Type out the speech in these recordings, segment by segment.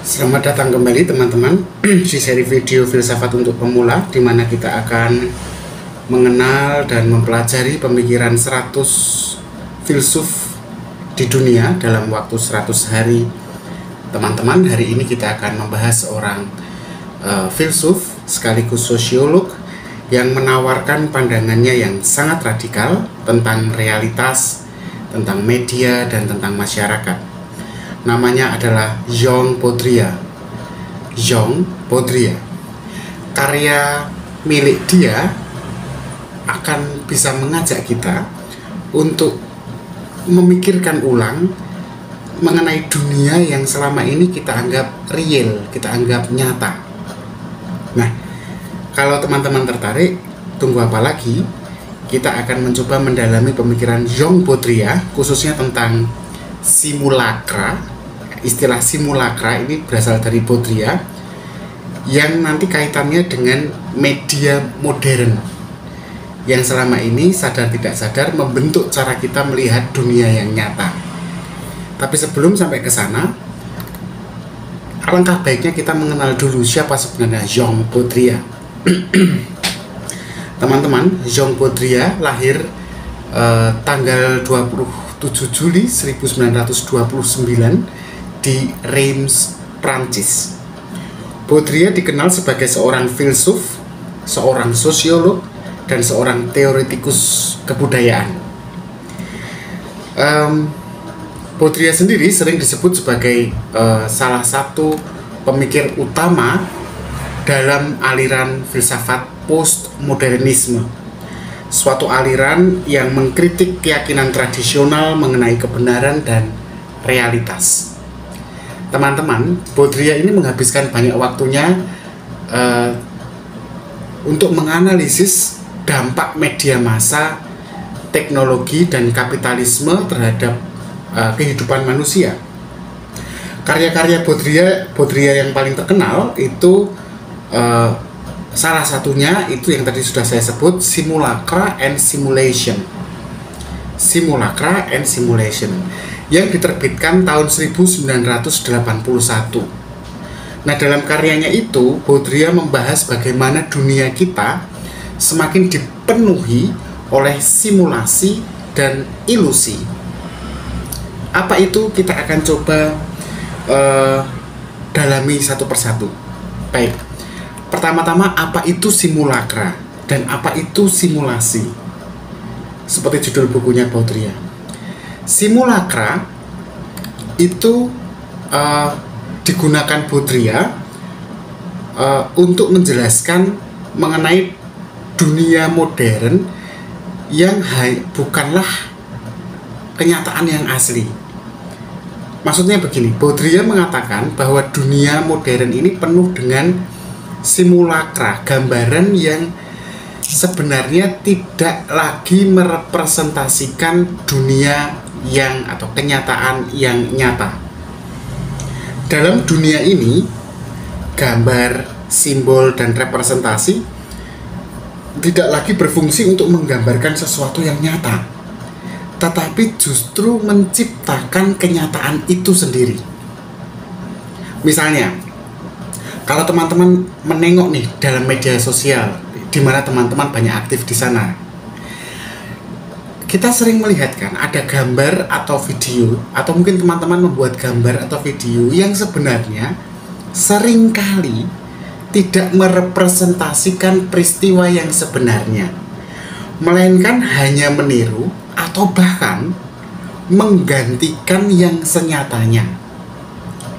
Selamat datang kembali teman-teman di seri video filsafat untuk pemula, di mana kita akan mengenal dan mempelajari pemikiran 100 filsuf di dunia dalam waktu 100 hari. Teman-teman, hari ini kita akan membahas seorang filsuf sekaligus sosiolog yang menawarkan pandangannya yang sangat radikal tentang realitas, tentang media, dan tentang masyarakat. Namanya adalah Jean Baudrillard. Jean Baudrillard. Karya milik dia akan bisa mengajak kita untuk memikirkan ulang mengenai dunia yang selama ini kita anggap real, kita anggap nyata. Nah, kalau teman-teman tertarik, tunggu apa lagi? Kita akan mencoba mendalami pemikiran Jean Baudrillard, khususnya tentang simulacra. Istilah simulacra ini berasal dari Baudrillard, yang nanti kaitannya dengan media modern yang selama ini sadar tidak sadar membentuk cara kita melihat dunia yang nyata. Tapi sebelum sampai ke sana, alangkah baiknya kita mengenal dulu siapa sebenarnya Jean Baudrillard. Teman-teman, Jean Baudrillard lahir tanggal 27 Juli 1929 di Reims, Prancis. Baudrillard dikenal sebagai seorang filsuf, seorang sosiolog, dan seorang teoretikus kebudayaan. Baudrillard sendiri sering disebut sebagai salah satu pemikir utama dalam aliran filsafat postmodernisme, suatu aliran yang mengkritik keyakinan tradisional mengenai kebenaran dan realitas. Teman-teman, Baudrillard ini menghabiskan banyak waktunya untuk menganalisis dampak media massa, teknologi, dan kapitalisme terhadap kehidupan manusia. Karya-karya Baudrillard yang paling terkenal itu salah satunya itu yang tadi sudah saya sebut, Simulacra and Simulation. Simulacra and Simulation yang diterbitkan tahun 1981. Nah, dalam karyanya itu Baudrillard membahas bagaimana dunia kita semakin dipenuhi oleh simulasi dan ilusi. Apa itu? Kita akan coba dalami satu persatu. Baik, pertama-tama, apa itu simulacra dan apa itu simulasi? Seperti judul bukunya Baudrillard, simulacra itu digunakan Baudrillard untuk menjelaskan mengenai dunia modern yang bukanlah kenyataan yang asli. Maksudnya begini, Baudrillard mengatakan bahwa dunia modern ini penuh dengan simulacra, gambaran yang sebenarnya tidak lagi merepresentasikan dunia yang atau kenyataan yang nyata. Dalam dunia ini, gambar, simbol, dan representasi tidak lagi berfungsi untuk menggambarkan sesuatu yang nyata, tetapi justru menciptakan kenyataan itu sendiri. Misalnya, kalau teman-teman menengok nih dalam media sosial, di mana teman-teman banyak aktif di sana, kita sering melihat kan ada gambar atau video, atau mungkin teman-teman membuat gambar atau video yang sebenarnya seringkali tidak merepresentasikan peristiwa yang sebenarnya, melainkan hanya meniru atau bahkan menggantikan yang senyatanya.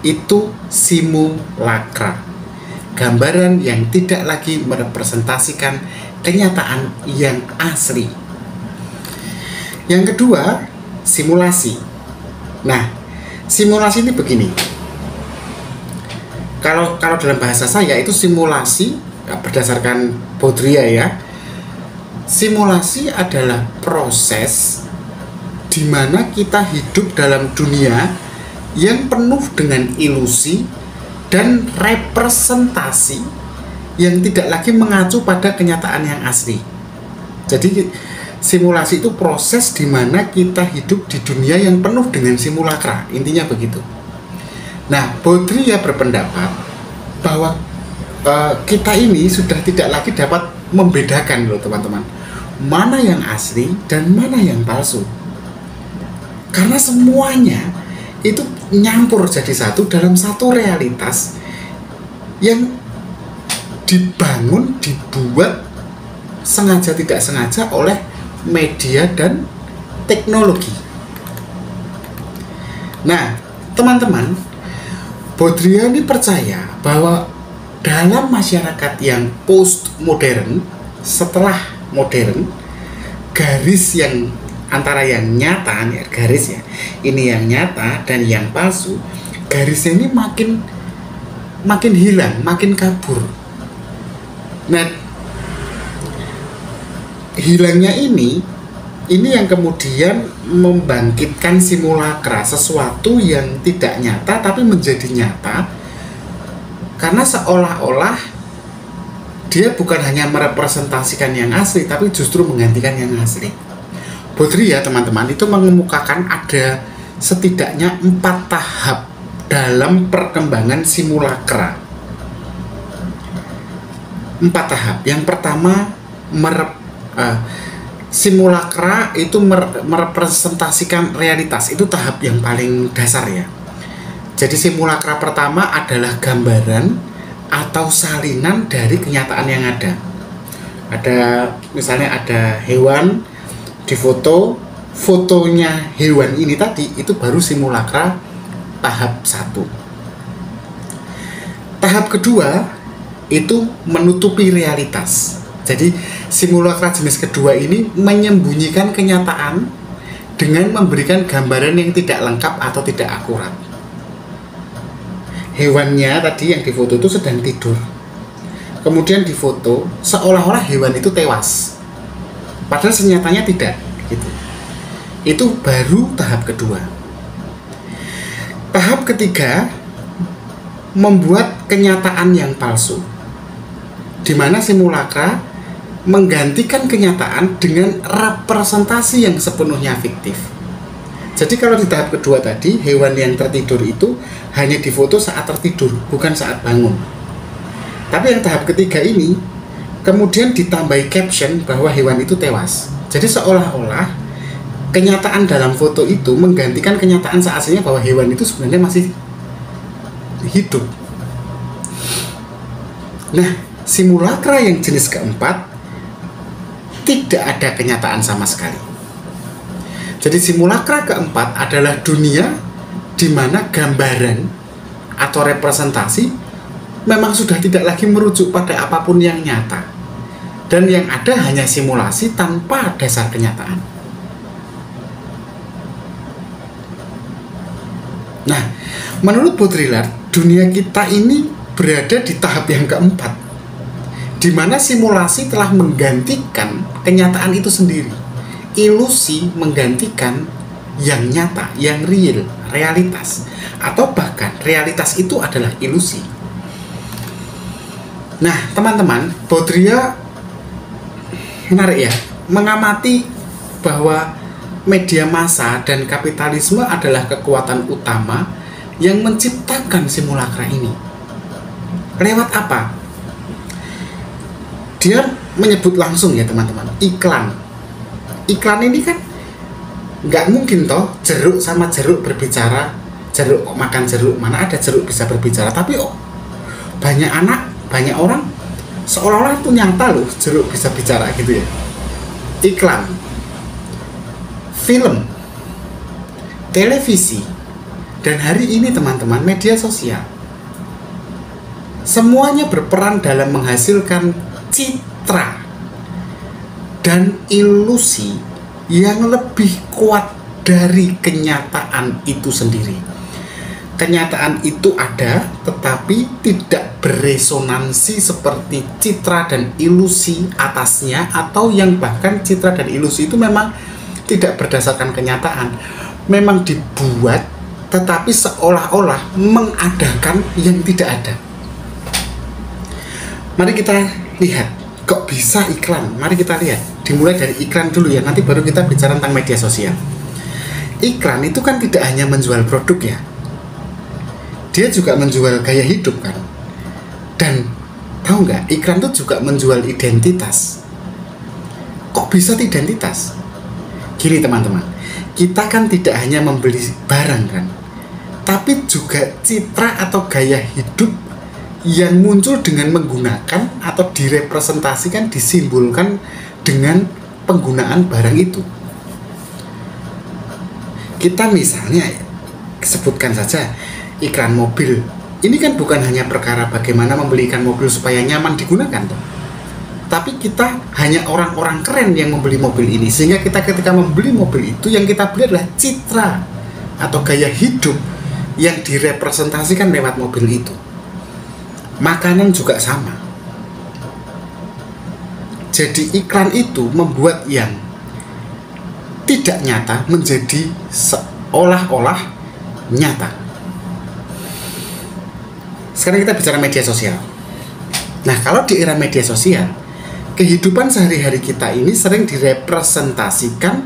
Itu simulacra, gambaran yang tidak lagi merepresentasikan kenyataan yang asli. Yang kedua, simulasi. Nah, simulasi ini begini. Kalau dalam bahasa saya itu simulasi, berdasarkan Baudrillard ya, simulasi adalah proses di mana kita hidup dalam dunia yang penuh dengan ilusi dan representasi yang tidak lagi mengacu pada kenyataan yang asli. Jadi simulasi itu proses di mana kita hidup di dunia yang penuh dengan simulacra, intinya begitu. Nah, Baudrillard berpendapat bahwa kita ini sudah tidak lagi dapat membedakan loh teman-teman, mana yang asli dan mana yang palsu, karena semuanya itu nyampur jadi satu dalam satu realitas yang dibangun, dibuat sengaja tidak sengaja oleh media dan teknologi. Nah, teman-teman, Baudrillard ini percaya bahwa dalam masyarakat yang post-modern, setelah modern, garis yang antara yang nyata, garis ya, ini yang nyata dan yang palsu, garisnya ini makin hilang, makin kabur. Nah, hilangnya ini yang kemudian membangkitkan simulakra, sesuatu yang tidak nyata tapi menjadi nyata, karena seolah-olah dia bukan hanya merepresentasikan yang asli tapi justru menggantikan yang asli. Baudrillard, teman-teman, itu mengemukakan ada setidaknya 4 tahap dalam perkembangan simulakra. 4 tahap. Yang pertama, simulakra itu merepresentasikan realitas. Itu tahap yang paling dasar ya. Jadi simulakra pertama adalah gambaran atau salinan dari kenyataan yang ada. Misalnya ada hewan di fotonya hewan ini tadi, itu baru simulakra tahap 1. Tahap kedua itu menutupi realitas. Jadi simulakra jenis kedua ini menyembunyikan kenyataan dengan memberikan gambaran yang tidak lengkap atau tidak akurat. Hewannya tadi yang difoto itu sedang tidur, kemudian difoto seolah-olah hewan itu tewas, padahal senyatanya tidak gitu. Itu baru tahap kedua. Tahap ketiga, membuat kenyataan yang palsu, di mana simulakra menggantikan kenyataan dengan representasi yang sepenuhnya fiktif. Jadi kalau di tahap kedua tadi, hewan yang tertidur itu hanya difoto saat tertidur, bukan saat bangun. Tapi yang tahap ketiga ini kemudian ditambahi caption bahwa hewan itu tewas. Jadi seolah-olah kenyataan dalam foto itu menggantikan kenyataan seaslinya bahwa hewan itu sebenarnya masih hidup. Nah, simulakra yang jenis keempat tidak ada kenyataan sama sekali. Jadi simulakra keempat adalah dunia di mana gambaran atau representasi memang sudah tidak lagi merujuk pada apapun yang nyata, dan yang ada hanya simulasi tanpa dasar kenyataan. Nah, menurut Baudrillard, dunia kita ini berada di tahap yang keempat, di mana simulasi telah menggantikan kenyataan itu sendiri. Ilusi menggantikan yang nyata, yang real, realitas, atau bahkan realitas itu adalah ilusi. Nah, teman-teman, Baudrillard menarik ya, mengamati bahwa media massa dan kapitalisme adalah kekuatan utama yang menciptakan simulakra ini. Lewat apa? Dia menyebut langsung ya teman-teman, iklan. Iklan ini kan nggak mungkin toh jeruk sama jeruk berbicara, jeruk makan jeruk, mana ada jeruk bisa berbicara. Tapi banyak orang seolah-olah itu nyata loh jeruk bisa bicara gitu ya. Iklan, film, televisi, dan hari ini teman-teman media sosial, semuanya berperan dalam menghasilkan citra dan ilusi yang lebih kuat dari kenyataan itu sendiri. Kenyataan itu ada, tetapi tidak beresonansi seperti citra dan ilusi atasnya, atau yang bahkan citra dan ilusi itu memang tidak berdasarkan kenyataan, memang dibuat tetapi seolah-olah mengadakan yang tidak ada. Mari kita lihat, kok bisa iklan? Mari kita lihat. Dimulai dari iklan dulu ya, nanti baru kita bicara tentang media sosial. Iklan itu kan tidak hanya menjual produk ya. dia juga menjual gaya hidup kan. Dan tahu nggak, iklan itu juga menjual identitas. Kok bisa identitas? Gini teman-teman, kita kan tidak hanya membeli barang kan, tapi juga citra atau gaya hidup yang muncul dengan menggunakan atau direpresentasikan, disimbolkan dengan penggunaan barang itu. Kita misalnya sebutkan saja iklan mobil. Ini kan bukan hanya perkara bagaimana membelikan mobil supaya nyaman digunakan toh. Tapi kita hanya orang-orang keren yang membeli mobil ini, sehingga kita ketika membeli mobil itu yang kita beli adalah citra atau gaya hidup yang direpresentasikan lewat mobil itu. Makanan juga sama. Jadi iklan itu membuat yang tidak nyata menjadi seolah-olah nyata. Sekarang kita bicara media sosial. Nah, kalau di era media sosial, kehidupan sehari-hari kita ini sering direpresentasikan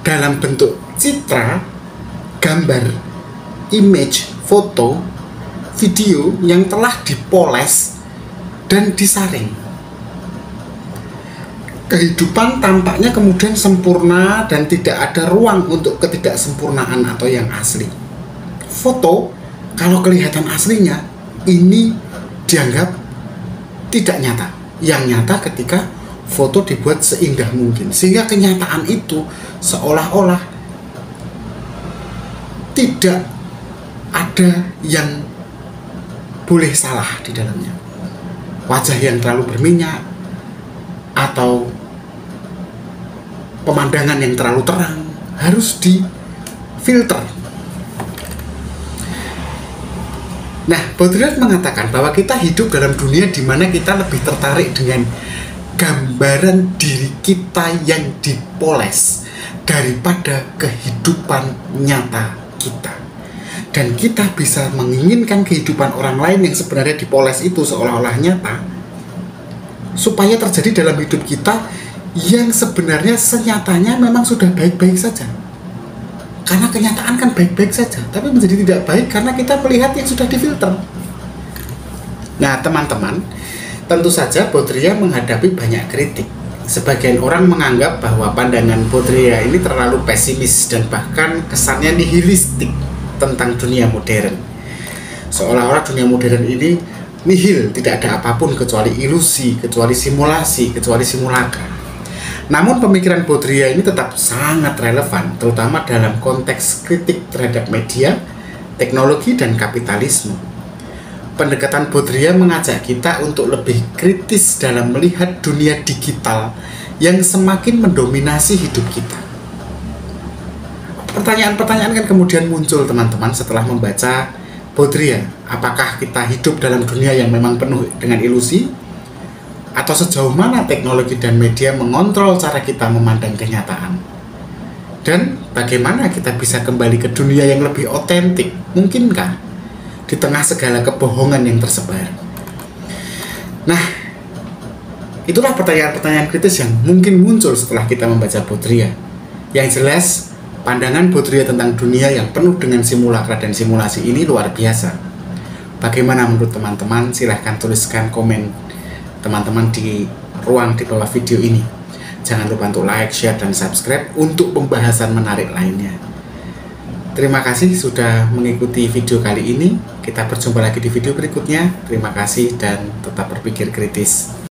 dalam bentuk citra, gambar, image, foto, video yang telah dipoles dan disaring. Kehidupan tampaknya kemudian sempurna dan tidak ada ruang untuk ketidaksempurnaan atau yang asli. Foto, kalau kelihatan aslinya, ini dianggap tidak nyata. Yang nyata ketika foto dibuat seindah mungkin, sehingga kenyataan itu seolah-olah tidak ada yang boleh salah di dalamnya. Wajah yang terlalu berminyak atau pemandangan yang terlalu terang harus difilter. Nah, Baudrillard mengatakan bahwa kita hidup dalam dunia di mana kita lebih tertarik dengan gambaran diri kita yang dipoles daripada kehidupan nyata kita. Dan kita bisa menginginkan kehidupan orang lain yang sebenarnya dipoles itu seolah-olah nyata, supaya terjadi dalam hidup kita yang sebenarnya senyatanya memang sudah baik-baik saja. Karena kenyataan kan baik-baik saja, tapi menjadi tidak baik karena kita melihat yang sudah difilter. Nah teman-teman, tentu saja Baudrillard menghadapi banyak kritik. Sebagian orang menganggap bahwa pandangan Baudrillard ini terlalu pesimis dan bahkan kesannya nihilistik tentang dunia modern. Seolah-olah dunia modern ini nihil, tidak ada apapun kecuali ilusi, kecuali simulasi, kecuali simulacra. Namun pemikiran Baudrillard ini tetap sangat relevan, terutama dalam konteks kritik terhadap media, teknologi, dan kapitalisme. Pendekatan Baudrillard mengajak kita untuk lebih kritis dalam melihat dunia digital yang semakin mendominasi hidup kita. Pertanyaan-pertanyaan kan kemudian muncul teman-teman setelah membaca Baudrillard. Apakah kita hidup dalam dunia yang memang penuh dengan ilusi? Atau sejauh mana teknologi dan media mengontrol cara kita memandang kenyataan? Dan bagaimana kita bisa kembali ke dunia yang lebih otentik? Mungkinkah di tengah segala kebohongan yang tersebar? Nah, itulah pertanyaan-pertanyaan kritis yang mungkin muncul setelah kita membaca Baudrillard. Yang jelas, pandangan Baudrillard tentang dunia yang penuh dengan simulacra dan simulasi ini luar biasa. Bagaimana menurut teman-teman? Silahkan tuliskan komen teman-teman di ruang di bawah video ini. Jangan lupa untuk like, share, dan subscribe untuk pembahasan menarik lainnya. Terima kasih sudah mengikuti video kali ini. Kita berjumpa lagi di video berikutnya. Terima kasih dan tetap berpikir kritis.